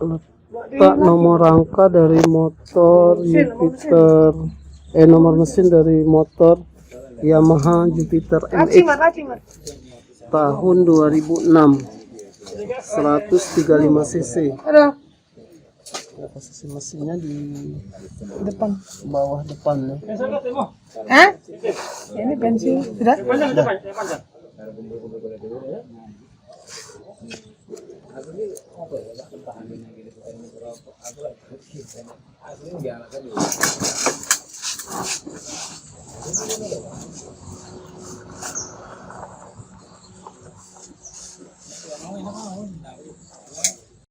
letak nomor rangka dari motor Jupiter, nomor mesin dari motor Yamaha Jupiter MX tahun 2006, 135 cc. Posisi mesinnya di Depan. bawah depan ya. Hah? Ini bensin sudah?